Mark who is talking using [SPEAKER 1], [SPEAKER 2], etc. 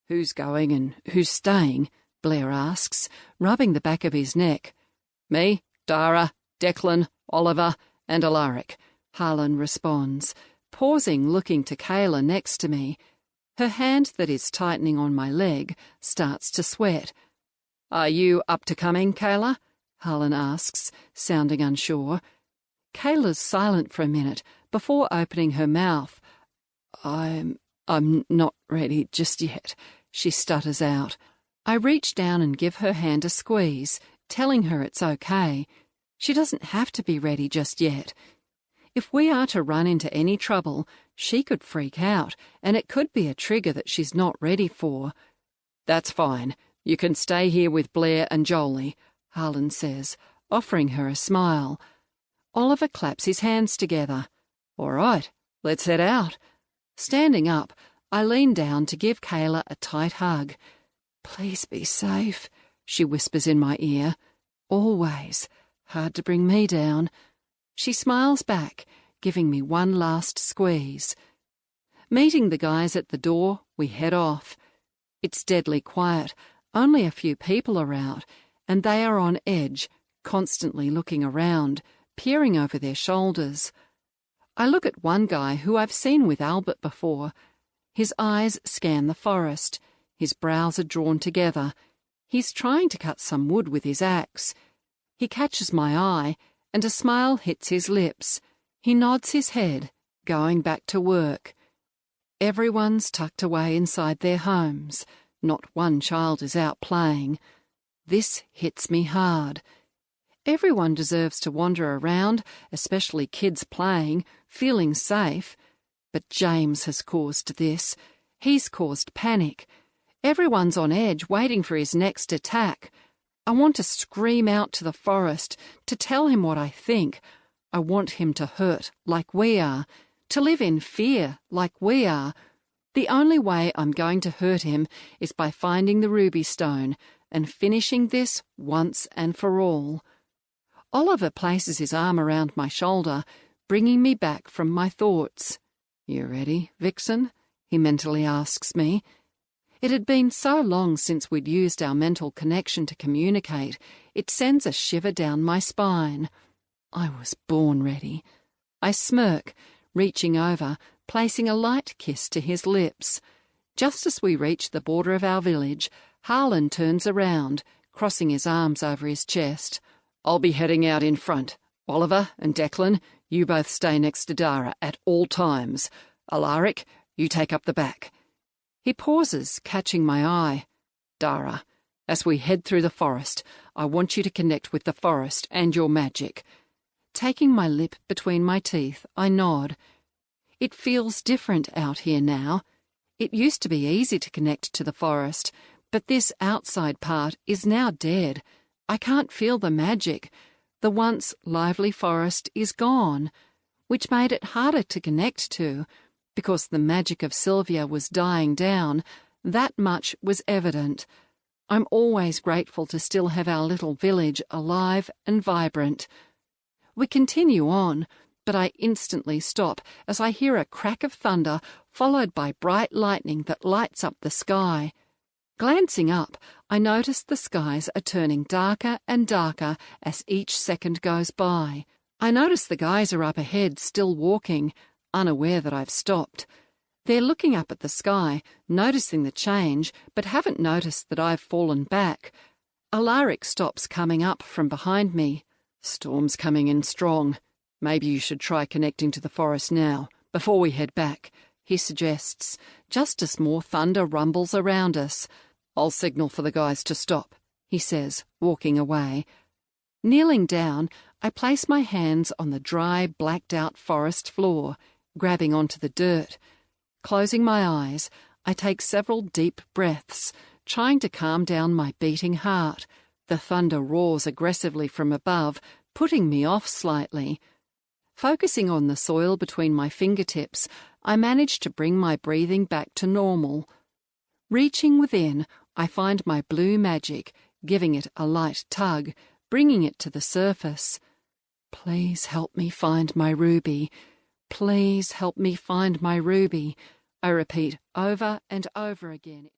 [SPEAKER 1] "Who's going and who's staying?" Blair asks, rubbing the back of his neck. "Me, Dara, Declan, Oliver, and Alaric," Harlan responds, pausing, looking to Kayla next to me. Her hand that is tightening on my leg starts to sweat. "Are you up to coming, Kayla?" Harlan asks, sounding unsure. Kayla's silent for a minute before opening her mouth. I'm not ready just yet," she stutters out. I reach down and give her hand a squeeze, telling her it's okay. She doesn't have to be ready just yet. If we are to run into any trouble, she could freak out, and it could be a trigger that she's not ready for. "That's fine. You can stay here with Blair and Jolie," Harlan says, offering her a smile. Oliver claps his hands together. "All right, let's head out." Standing up, I lean down to give Kayla a tight hug. "Please be safe," she whispers in my ear. "Always. Hard to bring me down." She smiles back, giving me one last squeeze. Meeting the guys at the door, we head off. It's deadly quiet, only a few people are out, and they are on edge, constantly looking around, peering over their shoulders. I look at one guy who I've seen with Albert before. His eyes scan the forest. His brows are drawn together. He's trying to cut some wood with his axe. He catches my eye, and a smile hits his lips. He nods his head, going back to work. Everyone's tucked away inside their homes. Not one child is out playing. This hits me hard. Everyone deserves to wander around, especially kids playing, feeling safe. But James has caused this. He's caused panic. Everyone's on edge, waiting for his next attack. I want to scream out to the forest, to tell him what I think. I want him to hurt like we are, to live in fear like we are. The only way I'm going to hurt him is by finding the ruby stone and finishing this once and for all. Oliver places his arm around my shoulder, bringing me back from my thoughts. "You ready, Vixen?" he mentally asks me. It had been so long since we'd used our mental connection to communicate, it sends a shiver down my spine. I was born ready. I smirk, reaching over, placing a light kiss to his lips. Just as we reach the border of our village, Harlan turns around, crossing his arms over his chest. "I'll be heading out in front. Oliver and Declan, you both stay next to Dara at all times. Alaric, you take up the back." He pauses, catching my eye. "Dara, as we head through the forest, I want you to connect with the forest and your magic." Taking my lip between my teeth, I nod. It feels different out here now. It used to be easy to connect to the forest, but this outside part is now dead. I can't feel the magic. The once lively forest is gone, which made it harder to connect to. Because the magic of Silvia was dying down, that much was evident. I'm always grateful to still have our little village alive and vibrant. We continue on, but I instantly stop as I hear a crack of thunder followed by bright lightning that lights up the sky. Glancing up, I notice the skies are turning darker and darker as each second goes by. I notice the guys are up ahead still walking, unaware that I've stopped. They're looking up at the sky, noticing the change, but haven't noticed that I've fallen back. Alaric stops coming up from behind me. "Storm's coming in strong. Maybe you should try connecting to the forest now, before we head back," he suggests, just as more thunder rumbles around us. "I'll signal for the guys to stop," he says, walking away. Kneeling down, I place my hands on the dry, blacked-out forest floor, grabbing onto the dirt. Closing my eyes, I take several deep breaths, trying to calm down my beating heart. The thunder roars aggressively from above, putting me off slightly. Focusing on the soil between my fingertips, I manage to bring my breathing back to normal. Reaching within, I find my blue magic, giving it a light tug, bringing it to the surface. "Please help me find my ruby. Please help me find my ruby," I repeat over and over again.